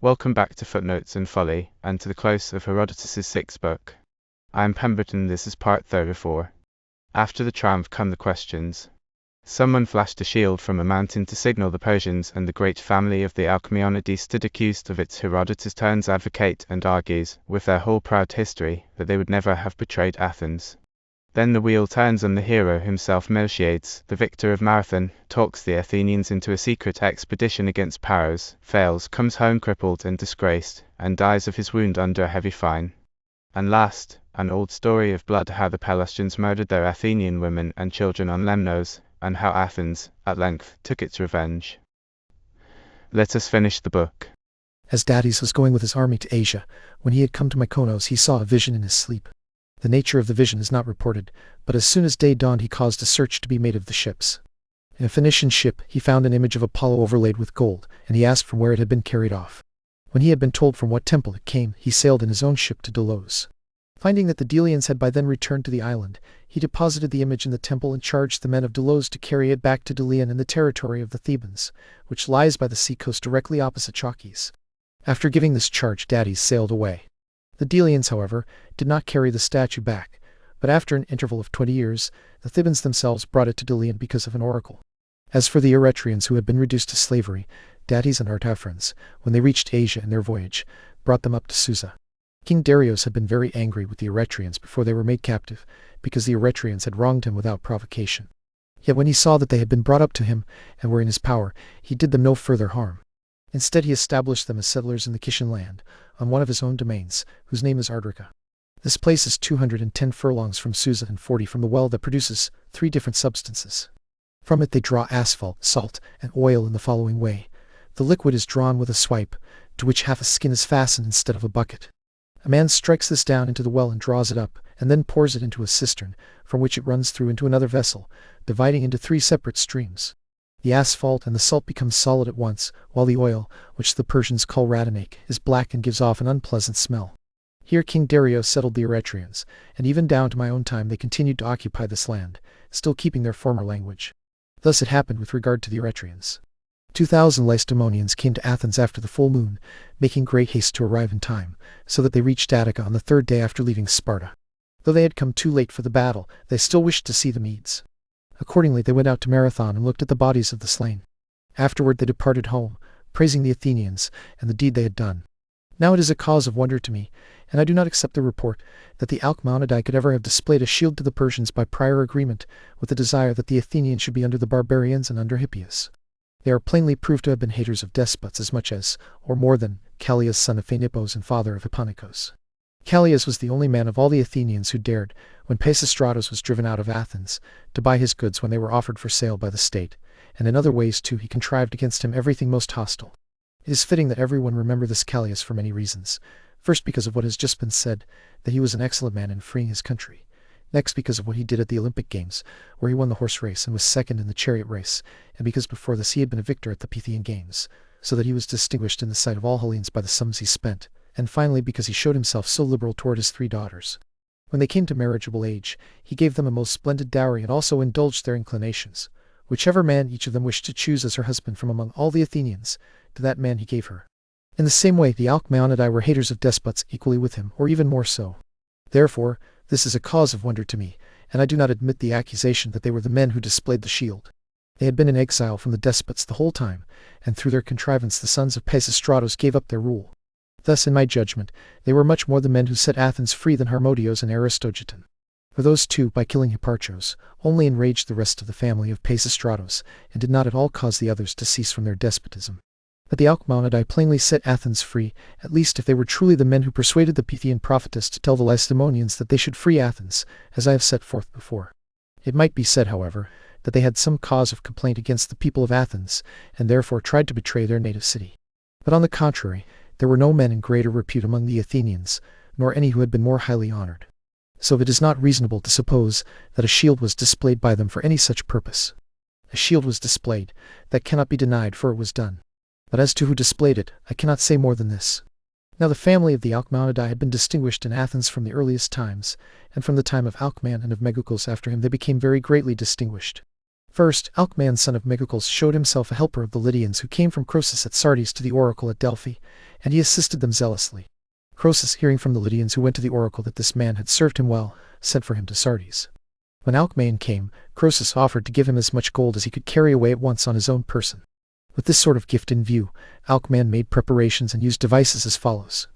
Welcome back to Footnotes and Folly, and to the close of Herodotus' sixth book. I am Pemberton, this is part 34. After the triumph come the questions. Someone flashed a shield from a mountain to signal the Persians, and the great family of the Alcmaeonidae stood accused of it. Herodotus turns advocate and argues, with their whole proud history, that they would never have betrayed Athens. Then the wheel turns and the hero himself, Miltiades, the victor of Marathon, talks the Athenians into a secret expedition against Paros, fails, comes home crippled and disgraced, and dies of his wound under a heavy fine. And last, an old story of blood, how the Pelasgians murdered their Athenian women and children on Lemnos, and how Athens, at length, took its revenge. Let us finish the book. As Dades was going with his army to Asia, when he had come to Mykonos, he saw a vision in his sleep. The nature of the vision is not reported, but as soon as day dawned he caused a search to be made of the ships. In a Phoenician ship he found an image of Apollo overlaid with gold, and he asked from where it had been carried off. When he had been told from what temple it came, he sailed in his own ship to Delos. Finding that the Delians had by then returned to the island, he deposited the image in the temple and charged the men of Delos to carry it back to Delion in the territory of the Thebans, which lies by the sea-coast directly opposite Chalkis. After giving this charge, Dades sailed away. The Delians, however, did not carry the statue back, but after an interval of 20 years, the Thebans themselves brought it to Delion because of an oracle. As for the Eretrians who had been reduced to slavery, Dades and Artaphorans, when they reached Asia in their voyage, brought them up to Susa. King Darius had been very angry with the Eretrians before they were made captive, because the Eretrians had wronged him without provocation. Yet when he saw that they had been brought up to him and were in his power, he did them no further harm. Instead he established them as settlers in the Kishan land, on one of his own domains, whose name is Ardrica. This place is 210 furlongs from Susa and 40 from the well that produces 3 different substances. From it they draw asphalt, salt, and oil in the following way. The liquid is drawn with a swipe, to which half a skin is fastened instead of a bucket. A man strikes this down into the well and draws it up, and then pours it into a cistern, from which it runs through into another vessel, dividing into 3 separate streams. The asphalt and the salt become solid at once, while the oil, which the Persians call radonake, is black and gives off an unpleasant smell. Here King Darius settled the Eretrians, and even down to my own time they continued to occupy this land, still keeping their former language. Thus it happened with regard to the Eretrians. 2,000 Lacedaemonians came to Athens after the full moon, making great haste to arrive in time, so that they reached Attica on the 3rd day after leaving Sparta. Though they had come too late for the battle, they still wished to see the Medes. Accordingly they went out to Marathon and looked at the bodies of the slain. Afterward they departed home, praising the Athenians and the deed they had done. Now it is a cause of wonder to me, and I do not accept the report, that the Alcmaeonidae could ever have displayed a shield to the Persians by prior agreement, with the desire that the Athenians should be under the barbarians and under Hippias. They are plainly proved to have been haters of despots as much as, or more than, Callias son of Phanippos and father of Hipponikos. Callias was the only man of all the Athenians who dared, when Peisistratos was driven out of Athens, to buy his goods when they were offered for sale by the state, and in other ways too he contrived against him everything most hostile. It is fitting that everyone remember this Callias for many reasons. First, because of what has just been said, that he was an excellent man in freeing his country. Next, because of what he did at the Olympic Games, where he won the horse race and was second in the chariot race, and because before this he had been a victor at the Pythian Games, so that he was distinguished in the sight of all Hellenes by the sums he spent, and finally because he showed himself so liberal toward his 3 daughters. When they came to marriageable age, he gave them a most splendid dowry and also indulged their inclinations. Whichever man each of them wished to choose as her husband from among all the Athenians, to that man he gave her. In the same way the Alcmaeonidae were haters of despots equally with him, or even more so. Therefore, this is a cause of wonder to me, and I do not admit the accusation that they were the men who displayed the shield. They had been in exile from the despots the whole time, and through their contrivance the sons of Peisistratos gave up their rule. Thus, in my judgment, they were much more the men who set Athens free than Harmodios and Aristogiton. For those two, by killing Hipparchos, only enraged the rest of the family of Peisistratos, and did not at all cause the others to cease from their despotism. But the Alcmaeonidae plainly set Athens free, at least if they were truly the men who persuaded the Pythian prophetess to tell the Lacedaemonians that they should free Athens, as I have set forth before. It might be said, however, that they had some cause of complaint against the people of Athens, and therefore tried to betray their native city. But on the contrary, there were no men in greater repute among the Athenians, nor any who had been more highly honored. So it is not reasonable to suppose that a shield was displayed by them for any such purpose. A shield was displayed, that cannot be denied, for it was done. But as to who displayed it, I cannot say more than this. Now the family of the Alcmaeonidae had been distinguished in Athens from the earliest times, and from the time of Alcmaeon and of Megacles after him they became very greatly distinguished. First, Alcmaeon son of Megacles showed himself a helper of the Lydians who came from Croesus at Sardis to the oracle at Delphi, and he assisted them zealously. Croesus, hearing from the Lydians who went to the oracle that this man had served him well, sent for him to Sardis. When Alcmaeon came, Croesus offered to give him as much gold as he could carry away at once on his own person. With this sort of gift in view, Alcmaeon made preparations and used devices as follows.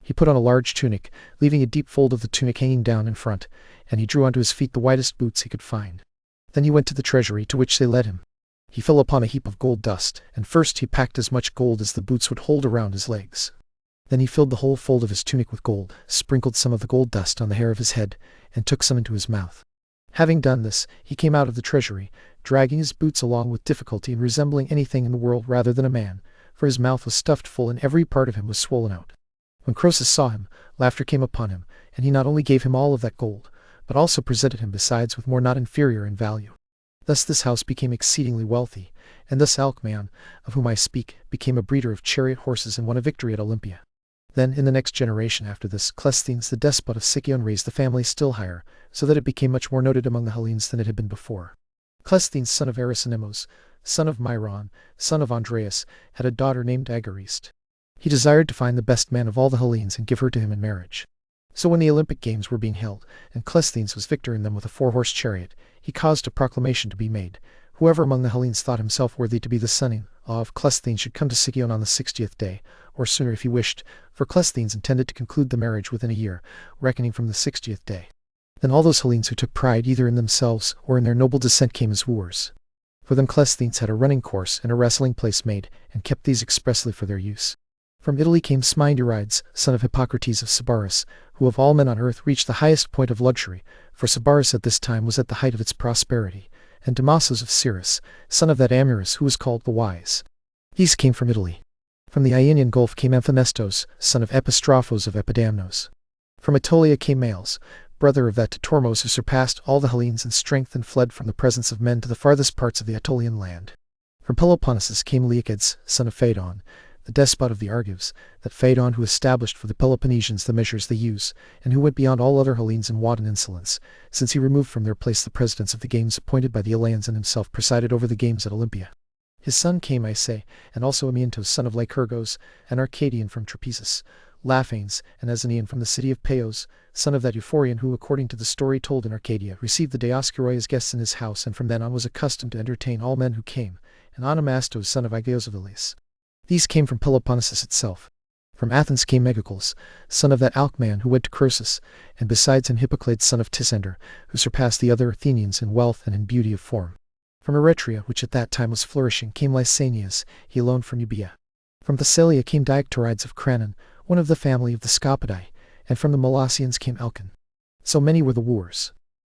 He put on a large tunic, leaving a deep fold of the tunic hanging down in front, and he drew onto his feet the widest boots he could find. Then he went to the treasury, to which they led him. He fell upon a heap of gold dust, and first he packed as much gold as the boots would hold around his legs. Then he filled the whole fold of his tunic with gold, sprinkled some of the gold dust on the hair of his head, and took some into his mouth. Having done this, he came out of the treasury, dragging his boots along with difficulty and resembling anything in the world rather than a man, for his mouth was stuffed full and every part of him was swollen out. When Croesus saw him, laughter came upon him, and he not only gave him all of that gold, but also presented him besides with more not inferior in value. Thus this house became exceedingly wealthy, and thus Alcmaeon, of whom I speak, became a breeder of chariot horses and won a victory at Olympia. Then, in the next generation after this, Cleisthenes the despot of Sicyon raised the family still higher, so that it became much more noted among the Hellenes than it had been before. Cleisthenes, son of Erysinemos, son of Myron, son of Andreas, had a daughter named Agariste. He desired to find the best man of all the Hellenes and give her to him in marriage. So when the Olympic games were being held, and Cleisthenes was victor in them with a 4-horse chariot, he caused a proclamation to be made. Whoever among the Hellenes thought himself worthy to be the son-in-law of Cleisthenes should come to Sicyon on the 60th day, or sooner if he wished, for Cleisthenes intended to conclude the marriage within a year, reckoning from the 60th day. Then all those Hellenes who took pride either in themselves or in their noble descent came as wooers. For them Cleisthenes had a running course and a wrestling place made, and kept these expressly for their use. From Italy came Sminderides, son of Hippocrates of Sybaris, who of all men on earth reached the highest point of luxury, for Sybaris at this time was at the height of its prosperity, and Damasos of Cyrus, son of that Amurus who was called the Wise. These came from Italy. From the Ionian Gulf came Amphinestos, son of Epistrophos of Epidamnos. From Aetolia came Males, brother of that Tormos who surpassed all the Hellenes in strength and fled from the presence of men to the farthest parts of the Aetolian land. From Peloponnesus came Leocads, son of Phaedon, the despot of the Argives, that Phaedon who established for the Peloponnesians the measures they use, and who went beyond all other Hellenes in wanton insolence, since he removed from their place the presidents of the games appointed by the Eleans and himself presided over the games at Olympia. His son came, I say, and also Amyntos, son of Lycurgos, an Arcadian from Trapezus, Laphanes, and Asinian from the city of Peos, son of that Euphorion who, according to the story told in Arcadia, received the Dioscoroi as guests in his house, and from then on was accustomed to entertain all men who came, and Onomastos, son of Aegeos of Elis. These came from Peloponnesus itself. From Athens came Megacles, son of that Alcmaeon who went to Croesus, and besides him Hippocleides, son of Tisander, who surpassed the other Athenians in wealth and in beauty of form. From Eretria, which at that time was flourishing, came Lysanias, he alone from Euboea. From Thessalia came Diactorides of Cranon, one of the family of the Scopidae, and from the Molossians came Elkin. So many were the wooers.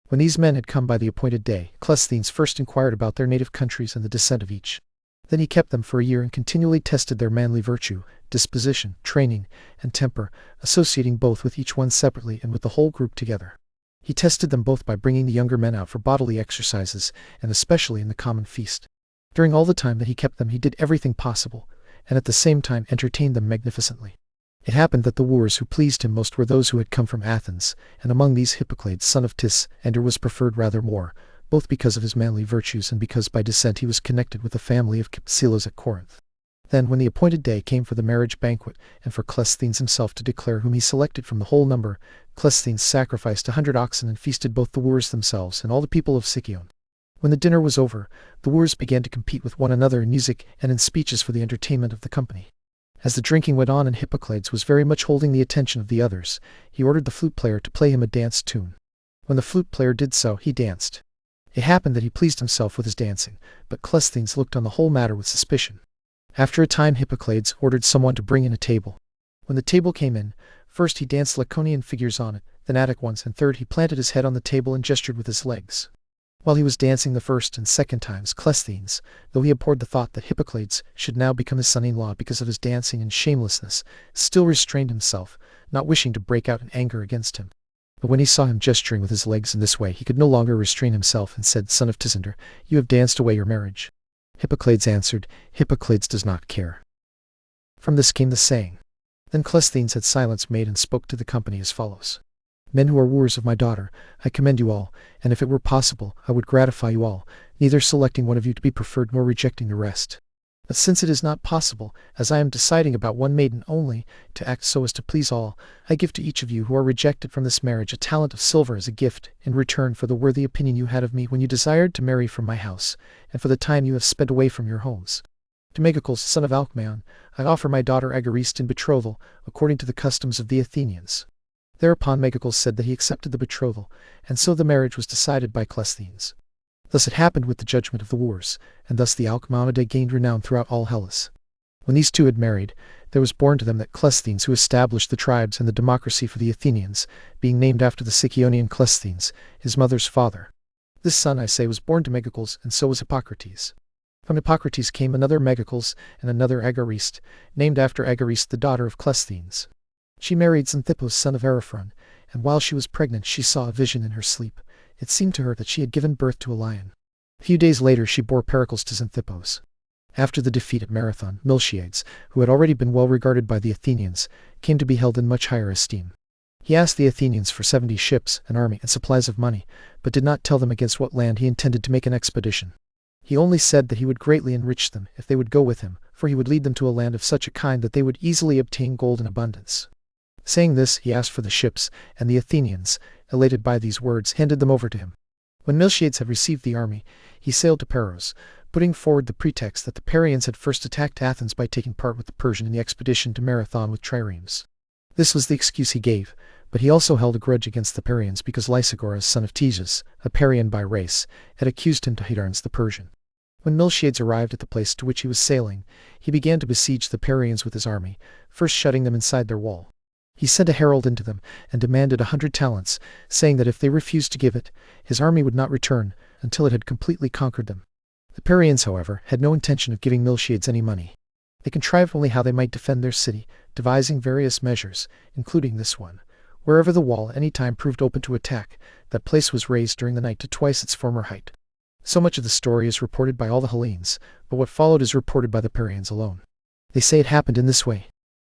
When these men had come by the appointed day, Cleisthenes first inquired about their native countries and the descent of each. Then he kept them for a year and continually tested their manly virtue, disposition, training, and temper, associating both with each one separately and with the whole group together. He tested them both by bringing the younger men out for bodily exercises, and especially in the common feast. During all the time that he kept them he did everything possible, and at the same time entertained them magnificently. It happened that the wooers who pleased him most were those who had come from Athens, and among these Hippocleides, son of Tisander, was preferred rather more, both because of his manly virtues and because by descent he was connected with the family of Cypselos at Corinth. Then, when the appointed day came for the marriage banquet, and for Cleisthenes himself to declare whom he selected from the whole number, Cleisthenes sacrificed 100 oxen and feasted both the wooers themselves and all the people of Sicyon. When the dinner was over, the wooers began to compete with one another in music and in speeches for the entertainment of the company. As the drinking went on and Hippocleides was very much holding the attention of the others, he ordered the flute player to play him a dance tune. When the flute player did so, he danced. It happened that he pleased himself with his dancing, but Cleisthenes looked on the whole matter with suspicion. After a time Hippocleides ordered someone to bring in a table. When the table came in, first he danced Laconian figures on it, then Attic ones, and third he planted his head on the table and gestured with his legs. While he was dancing the first and second times, Cleisthenes, though he abhorred the thought that Hippocleides should now become his son-in-law because of his dancing and shamelessness, still restrained himself, not wishing to break out in anger against him. But when he saw him gesturing with his legs in this way, he could no longer restrain himself and said, "Son of Tisander, you have danced away your marriage." Hippocleides answered, "Hippocleides does not care." From this came the saying. Then Cleisthenes had silence made and spoke to the company as follows. "Men who are wooers of my daughter, I commend you all, and if it were possible, I would gratify you all, neither selecting one of you to be preferred nor rejecting the rest. But since it is not possible, as I am deciding about one maiden only, to act so as to please all, I give to each of you who are rejected from this marriage a talent of silver as a gift, in return for the worthy opinion you had of me when you desired to marry from my house, and for the time you have spent away from your homes. To Megacles, son of Alcmaeon, I offer my daughter Agariste in betrothal, according to the customs of the Athenians. Thereupon Megacles said that he accepted the betrothal, and so the marriage was decided by Cleisthenes. Thus it happened with the judgment of the wars, and thus the Alcmaeonidae gained renown throughout all Hellas. When these two had married, there was born to them that Cleisthenes who established the tribes and the democracy for the Athenians, being named after the Sicyonian Cleisthenes, his mother's father. This son, I say, was born to Megacles, and so was Hippocrates. From Hippocrates came another Megacles and another Agariste, named after Agariste the daughter of Cleisthenes. She married Xanthippus son of Ariphron, and while she was pregnant she saw a vision in her sleep. It seemed to her that she had given birth to a lion. A few days later she bore Pericles to Xanthippus. After the defeat at Marathon, Miltiades, who had already been well regarded by the Athenians, came to be held in much higher esteem. He asked the Athenians for 70 ships, an army, and supplies of money, but did not tell them against what land he intended to make an expedition. He only said that he would greatly enrich them if they would go with him, for he would lead them to a land of such a kind that they would easily obtain gold in abundance. Saying this, he asked for the ships, and the Athenians, elated by these words, handed them over to him. When Miltiades had received the army, he sailed to Paros, putting forward the pretext that the Parians had first attacked Athens by taking part with the Persian in the expedition to Marathon with triremes. This was the excuse he gave, but he also held a grudge against the Parians because Lysigoras, son of Theseus, a Parian by race, had accused him to Hydarnes the Persian. When Miltiades arrived at the place to which he was sailing, he began to besiege the Parians with his army, first shutting them inside their wall. He sent a herald into them, and demanded 100 talents, saying that if they refused to give it, his army would not return until it had completely conquered them. The Parians, however, had no intention of giving Miltiades any money. They contrived only how they might defend their city, devising various measures, including this one. Wherever the wall at any time proved open to attack, that place was raised during the night to twice its former height. So much of the story is reported by all the Hellenes, but what followed is reported by the Parians alone. They say it happened in this way.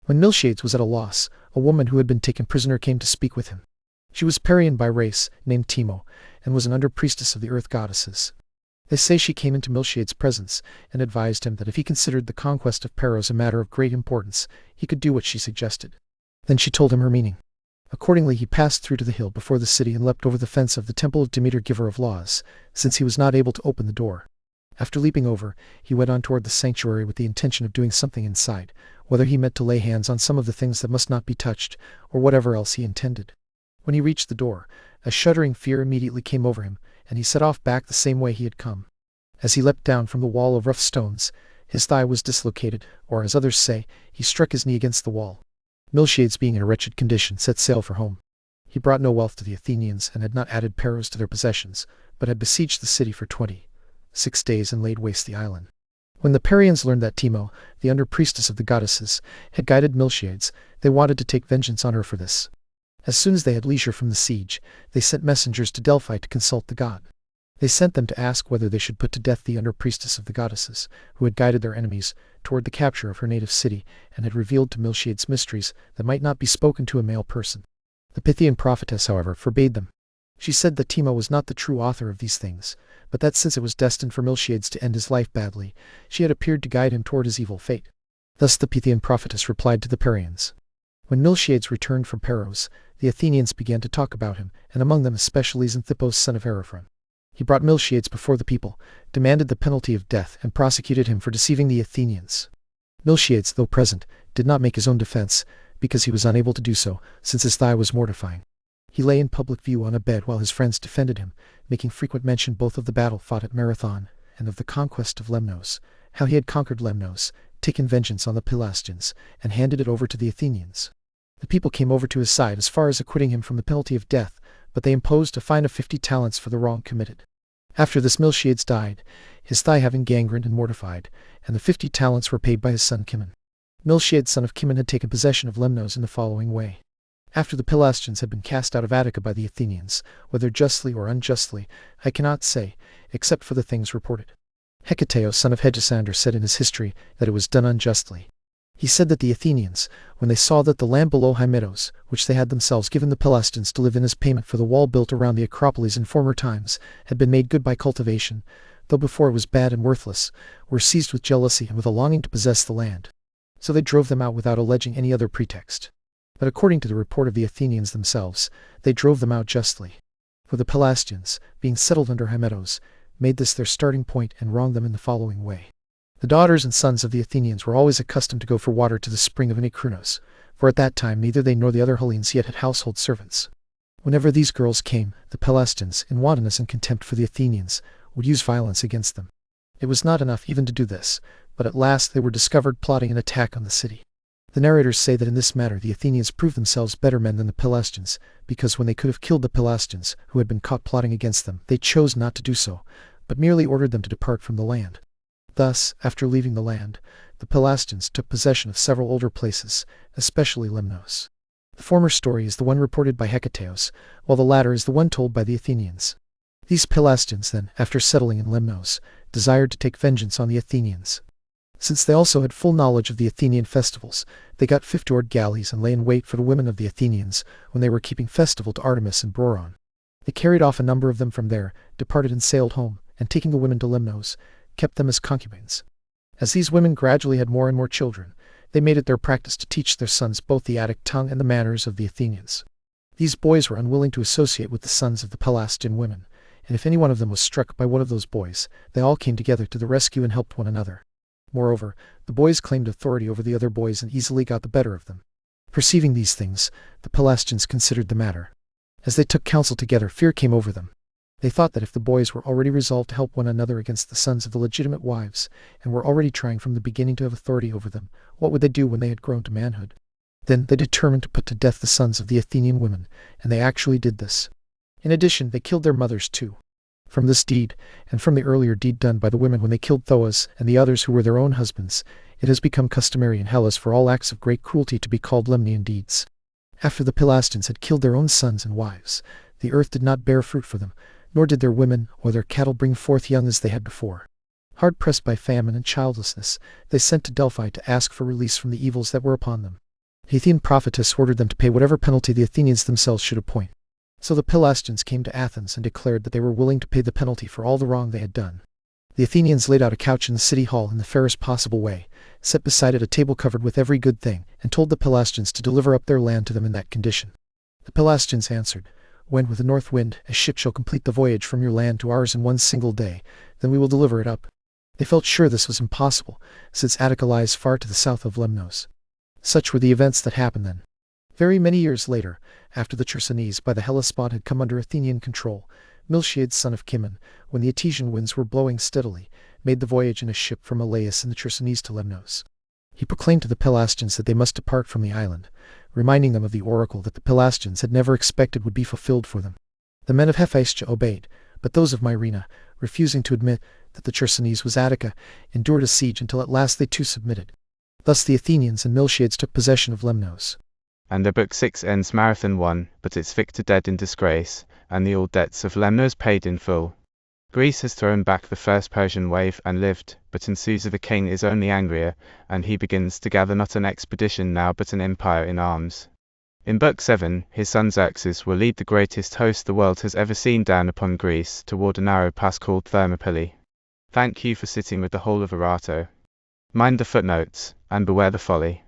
When Miltiades was at a loss, a woman who had been taken prisoner came to speak with him. She was Parian by race, named Timo, and was an under-priestess of the earth goddesses. They say she came into Miltiades' presence, and advised him that if he considered the conquest of Paros a matter of great importance, he could do what she suggested. Then she told him her meaning. Accordingly he passed through to the hill before the city and leapt over the fence of the temple of Demeter, giver of laws, since he was not able to open the door. After leaping over, he went on toward the sanctuary with the intention of doing something inside, whether he meant to lay hands on some of the things that must not be touched, or whatever else he intended. When he reached the door, a shuddering fear immediately came over him, and he set off back the same way he had come. As he leapt down from the wall of rough stones, his thigh was dislocated, or, as others say, he struck his knee against the wall. Miltiades, being in a wretched condition, set sail for home. He brought no wealth to the Athenians, and had not added Paros to their possessions, but had besieged the city for 26 days and laid waste the island. When the Parians learned that Timo, the under-priestess of the goddesses, had guided Miltiades, they wanted to take vengeance on her for this. As soon as they had leisure from the siege, they sent messengers to Delphi to consult the god. They sent them to ask whether they should put to death the under-priestess of the goddesses, who had guided their enemies toward the capture of her native city, and had revealed to Miltiades mysteries that might not be spoken to a male person. The Pythian prophetess, however, forbade them. She said that Timo was not the true author of these things, but that since it was destined for Miltiades to end his life badly, she had appeared to guide him toward his evil fate. Thus the Pythian prophetess replied to the Parians. When Miltiades returned from Paros, the Athenians began to talk about him, and among them especially Xanthippus son of Ariphron. He brought Miltiades before the people, demanded the penalty of death, and prosecuted him for deceiving the Athenians. Miltiades, though present, did not make his own defense, because he was unable to do so, since his thigh was mortifying. He lay in public view on a bed while his friends defended him, making frequent mention both of the battle fought at Marathon, and of the conquest of Lemnos, how he had conquered Lemnos, taken vengeance on the Pelasgians, and handed it over to the Athenians. The people came over to his side as far as acquitting him from the penalty of death, but they imposed a fine of 50 talents for the wrong committed. After this Miltiades died, his thigh having gangrened and mortified, and the 50 talents were paid by his son Cimon. Miltiades, son of Cimon, had taken possession of Lemnos in the following way. After the Pelasgians had been cast out of Attica by the Athenians, whether justly or unjustly, I cannot say, except for the things reported. Hecateus, son of Hegesander, said in his history that it was done unjustly. He said that the Athenians, when they saw that the land below Hymettus, which they had themselves given the Pelasgians to live in as payment for the wall built around the Acropolis in former times, had been made good by cultivation, though before it was bad and worthless, were seized with jealousy and with a longing to possess the land. So they drove them out without alleging any other pretext. But according to the report of the Athenians themselves, they drove them out justly. For the Pelasgians, being settled under Herodotus, made this their starting point and wronged them in the following way. The daughters and sons of the Athenians were always accustomed to go for water to the spring of Anacrunos, for at that time neither they nor the other Hellenes yet had household servants. Whenever these girls came, the Pelasgians, in wantonness and contempt for the Athenians, would use violence against them. It was not enough even to do this, but at last they were discovered plotting an attack on the city. The narrators say that in this matter the Athenians proved themselves better men than the Pelasgians, because when they could have killed the Pelasgians, who had been caught plotting against them, they chose not to do so, but merely ordered them to depart from the land. Thus, after leaving the land, the Pelasgians took possession of several older places, especially Lemnos. The former story is the one reported by Herodotus, while the latter is the one told by the Athenians. These Pelasgians then, after settling in Lemnos, desired to take vengeance on the Athenians. Since they also had full knowledge of the Athenian festivals, they got 50 oared galleys and lay in wait for the women of the Athenians when they were keeping festival to Artemis in Broron. They carried off a number of them from there, departed and sailed home, and taking the women to Lemnos, kept them as concubines. As these women gradually had more and more children, they made it their practice to teach their sons both the Attic tongue and the manners of the Athenians. These boys were unwilling to associate with the sons of the Pelasgian women, and if any one of them was struck by one of those boys, they all came together to the rescue and helped one another. Moreover, the boys claimed authority over the other boys and easily got the better of them. Perceiving these things, the Pelasgians considered the matter. As they took counsel together, fear came over them. They thought that if the boys were already resolved to help one another against the sons of the legitimate wives, and were already trying from the beginning to have authority over them, what would they do when they had grown to manhood? Then they determined to put to death the sons of the Athenian women, and they actually did this. In addition, they killed their mothers too. From this deed, and from the earlier deed done by the women when they killed Thoas and the others who were their own husbands, it has become customary in Hellas for all acts of great cruelty to be called Lemnian deeds. After the Pelasgians had killed their own sons and wives, the earth did not bear fruit for them, nor did their women or their cattle bring forth young as they had before. Hard pressed by famine and childlessness, they sent to Delphi to ask for release from the evils that were upon them. The Athenian prophetess ordered them to pay whatever penalty the Athenians themselves should appoint. So the Pelasgians came to Athens and declared that they were willing to pay the penalty for all the wrong they had done. The Athenians laid out a couch in the city hall in the fairest possible way, set beside it a table covered with every good thing, and told the Pelasgians to deliver up their land to them in that condition. The Pelasgians answered, "When with the north wind a ship shall complete the voyage from your land to ours in one single day, then we will deliver it up." They felt sure this was impossible, since Attica lies far to the south of Lemnos. Such were the events that happened then. Very many years later, after the Chersonese by the Hellespont had come under Athenian control, Miltiades, son of Cimon, when the Etesian winds were blowing steadily, made the voyage in a ship from Elaeus in the Chersonese to Lemnos. He proclaimed to the Pelasgians that they must depart from the island, reminding them of the oracle that the Pelasgians had never expected would be fulfilled for them. The men of Hephaestia obeyed, but those of Myrina, refusing to admit that the Chersonese was Attica, endured a siege until at last they too submitted. Thus the Athenians and Miltiades took possession of Lemnos. And the book 6 ends Marathon 1, but its victor dead in disgrace, and the old debts of Lemnos paid in full. Greece has thrown back the first Persian wave and lived, but in Susa the king is only angrier, and he begins to gather not an expedition now but an empire in arms. In Book 7, his son Xerxes will lead the greatest host the world has ever seen down upon Greece toward a narrow pass called Thermopylae. Thank you for sitting with the whole of Erato. Mind the footnotes, and beware the folly.